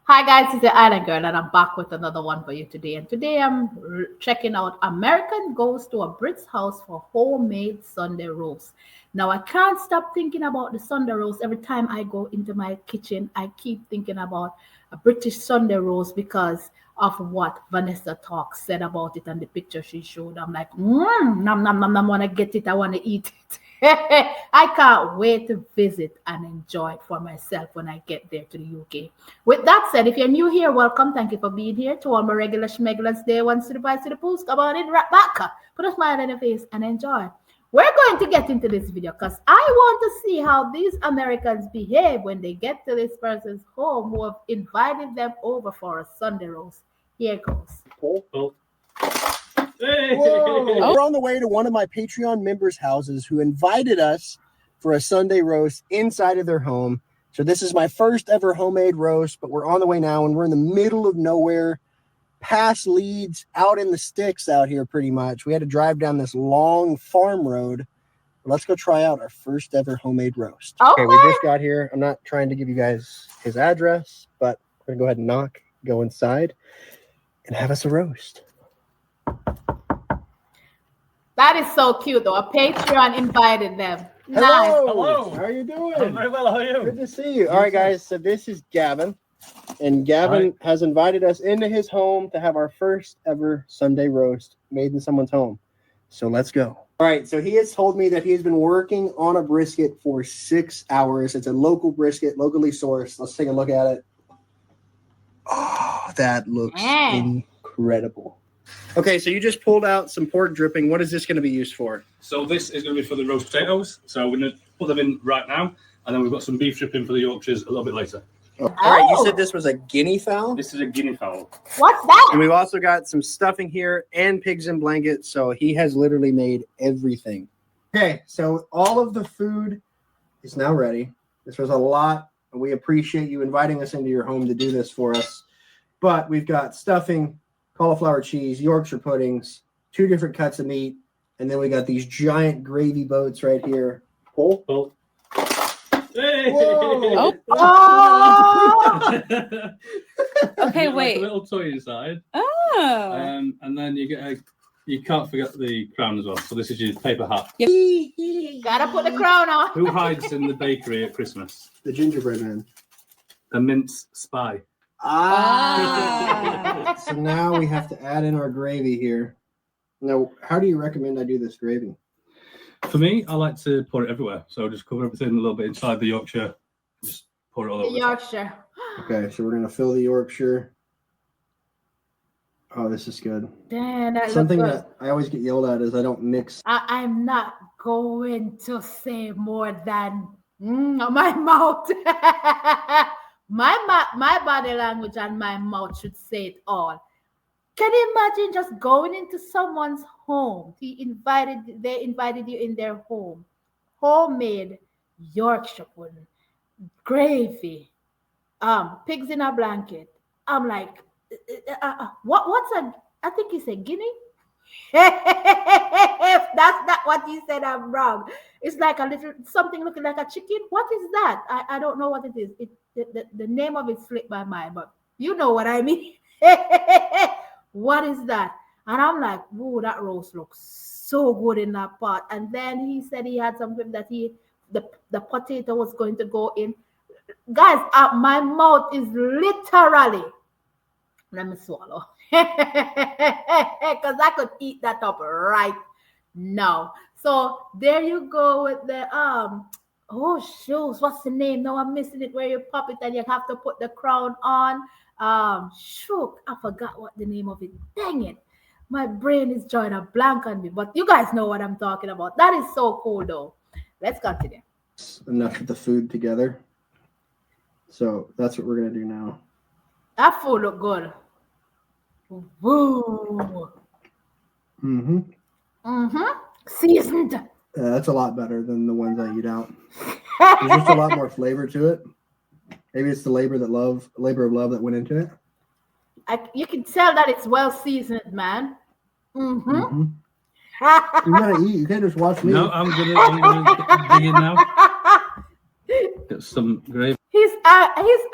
Hi guys, it's the Island Girl, and I'm back with another one for you today. And today I'm checking out American goes to a Brit's house for homemade Sunday roast. Now I can't stop thinking about the Sunday roast. Every time I go into my kitchen, I keep thinking about a British Sunday roast because of what Vanessa Talk said about it and the picture she showed. I'm like, nom nom nom nom. Want to get it? I want to eat it. I can't wait to visit and enjoy it for myself when I get there to the UK. With that said, if you're new here, welcome. Thank you for being here. To all my regular schmeglers, day ones to the bites to the pools, come on in, right back. Put a smile on your face and enjoy. We're going to get into this video because I want to see how these Americans behave when they get to this person's home who have invited them over for a Sunday roast. Here goes. Oh. Hey. We're on the way to one of my Patreon members' houses who invited us for a Sunday roast inside of their home. So this is my first ever homemade roast, but we're on the way now, and we're in the middle of nowhere, past Leeds, out in the sticks out here pretty much. We had to drive down this long farm road. Let's go try out our first ever homemade roast. Okay, we just got here. I'm not trying to give you guys his address, but we're going to go ahead and knock, go inside, and have us a roast. That is so cute, though. A Patreon invited them. Hello. Nice. Hello. How are you doing? I'm very well. How are you? Good to see you. All right, guys. So this is Gavin, and Gavin has invited us into his home to have our first ever Sunday roast made in someone's home. So let's go. All right. So he has told me that he has been working on a brisket for 6 hours. It's a local brisket, locally sourced. Let's take a look at it. Oh, that looks incredible. Okay, so you just pulled out some pork dripping. What is this going to be used for? So this is going to be for the roast potatoes. So we're going to put them in right now, and then we've got some beef dripping for the Yorkshires a little bit later. Oh. All right, you said this was a guinea fowl? This is a guinea fowl. What's that? And we've also got some stuffing here and pigs in blankets. So he has literally made everything. Okay, so all of the food is now ready. This was a lot. And we appreciate you inviting us into your home to do this for us. But we've got stuffing, cauliflower cheese, Yorkshire puddings, 2 different cuts of meat, and then we got these giant gravy boats right here. Pull. Hey! Whoa! Oh! Okay, Like wait. a little toy inside. Oh. And then you can't forget the crown as well. So this is your paper hat. Gotta put the crown on. Who hides in the bakery at Christmas? The gingerbread man. A mince spy. So now we have to add in our gravy here. Now, how do you recommend I do this gravy? For me, I like to pour it everywhere. So just cover everything a little bit inside the Yorkshire. Just pour it all over. The Yorkshire. Okay, so we're going to fill the Yorkshire. Oh, this is good. Damn, that Something looks good. that I always get yelled at is I don't mix. I'm not going to say more than my mouth. my body language and my mouth should say it all. Can you imagine just going into someone's home? They invited you in their home. Homemade Yorkshire pudding, gravy, pigs in a blanket. I'm like, what's a? I think he said guinea. If that's not what he said, I'm wrong. It's like a little something looking like a chicken. What is that? I don't know what it is. The name of it slipped my mind, but you know what I mean. What is that? And I'm like, whoa, that roast looks so good in that pot. And then he said he had something that the potato was going to go in. Guys, my mouth is literally. Let me swallow. Because I could eat that up right now. So there you go with the oh shoes, what's the name? No, I'm missing it where you pop it and you have to put the crown on. Shook, I forgot what the name of it. Dang it. My brain is drawing a blank on me, but you guys know what I'm talking about. That is so cool though. Let's continue. Enough of the food together. So that's what we're gonna do now. That food look good. Woo. Seasoned. Yeah, that's a lot better than the ones I eat out. There's just a lot more flavor to it. Maybe it's the labor of love that went into it. You can tell that it's well seasoned, man. You gotta eat. You can't just watch me. No, I'm gonna dig in now. Get some gravy. His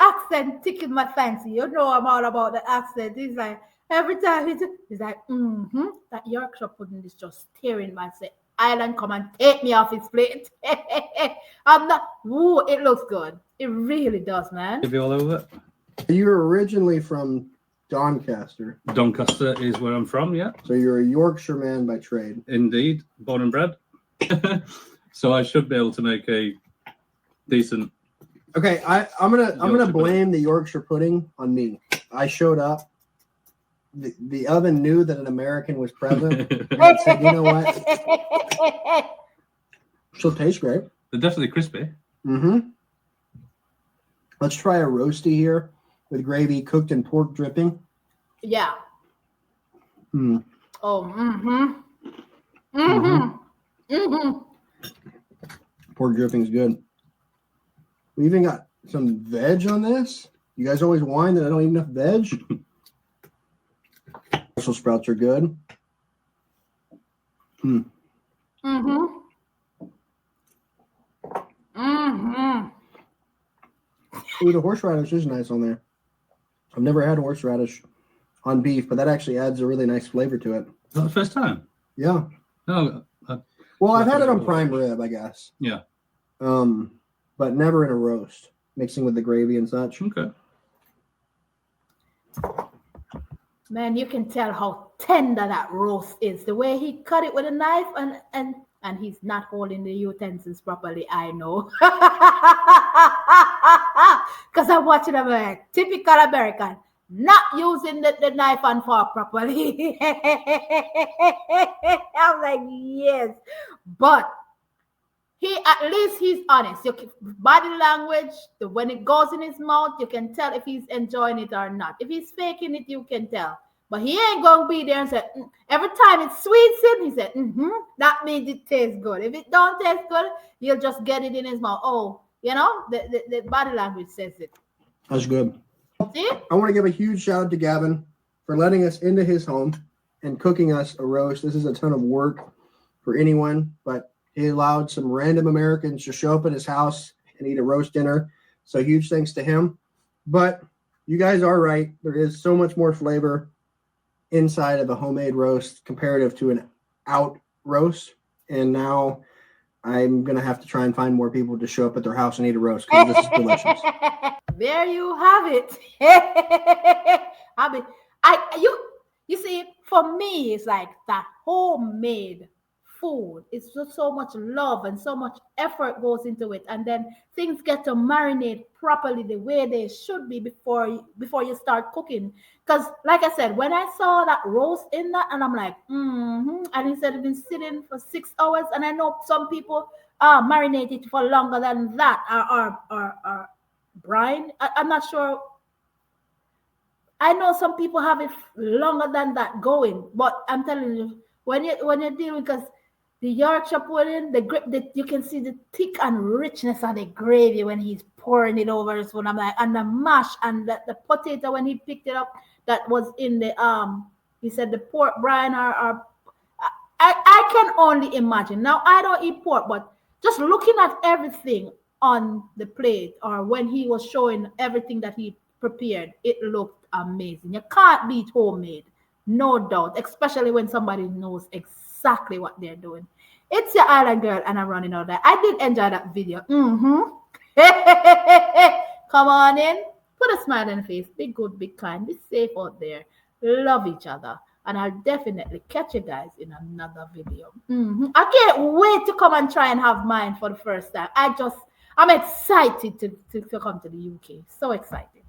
accent tickled my fancy. You know I'm all about the accent. He's like, every time he's like, that Yorkshire pudding is just tearing my set. Island, come and take me off his plate. I'm not. Ooh, it looks good. It really does, man. Gravy all over it. You're originally from Doncaster. Doncaster is where I'm from, yeah. So you're a Yorkshire man by trade. Indeed, born and bred. So I should be able to make a decent. Okay, I'm gonna Yorkshire blame the Yorkshire pudding on me. I showed up. The oven knew that an American was present. And it said, you know what? She'll taste great. They're definitely crispy. Mm-hmm. Let's try a roasty here with gravy cooked in pork dripping. Yeah. Mm. Oh, Pork dripping's good. We even got some veg on this. You guys always whine that I don't eat enough veg. Brussels sprouts are good. Ooh, the horseradish is nice on there. I've never had horseradish on beef, but that actually adds a really nice flavor to it. Is that the first time? Yeah. No. Well, I've had it on prime rib, I guess. Yeah. But never in a roast, mixing with the gravy and such. Okay. man, you can tell how tender that roast is. The way he cut it with a knife, and he's not holding the utensils properly, I know. Because I'm watching him like typical American, not using the knife and fork properly. I'm like, yes. But at least he's honest. Body language, when it goes in his mouth, you can tell if he's enjoying it or not. If he's faking it, you can tell. But he ain't going to be there and say, every time it sweets him, he said, that means it tastes good. If it don't taste good, he'll just get it in his mouth. Oh, the body language says it. That's good. See? I want to give a huge shout out to Gavin for letting us into his home and cooking us a roast. This is a ton of work for anyone, but he allowed some random Americans to show up at his house and eat a roast dinner. So huge thanks to him. But you guys are right. There is so much more flavor inside of a homemade roast comparative to an out roast. And now I'm going to have to try and find more people to show up at their house and eat a roast because this is delicious. There you have it. You see, for me, it's like that homemade food. It's just so much love and so much effort goes into it, and then things get to marinate properly the way they should be before you start cooking. Because, like I said, when I saw that roast in that, and I'm like, and he said it's been sitting for 6 hours, and I know some people marinate it for longer than that, or brine. I'm not sure. I know some people have it longer than that going, but I'm telling you, when you're dealing, because the Yorkshire pudding, you can see the thick and richness of the gravy when he's pouring it over his spoon. I'm like, and the mash and the potato when he picked it up, that was in the he said the pork brine or I can only imagine. Now I don't eat pork, but just looking at everything on the plate or when he was showing everything that he prepared, it looked amazing. You can't beat homemade, no doubt, especially when somebody knows exactly what they're doing. It's your island girl, and I'm running out there. I did enjoy that video. Come on in, put a smile on the face, be good, be kind, be safe out there, love each other, and I'll definitely catch you guys in another video. I can't wait to come and try and have mine for the first time. I'm excited to come to the UK. So excited.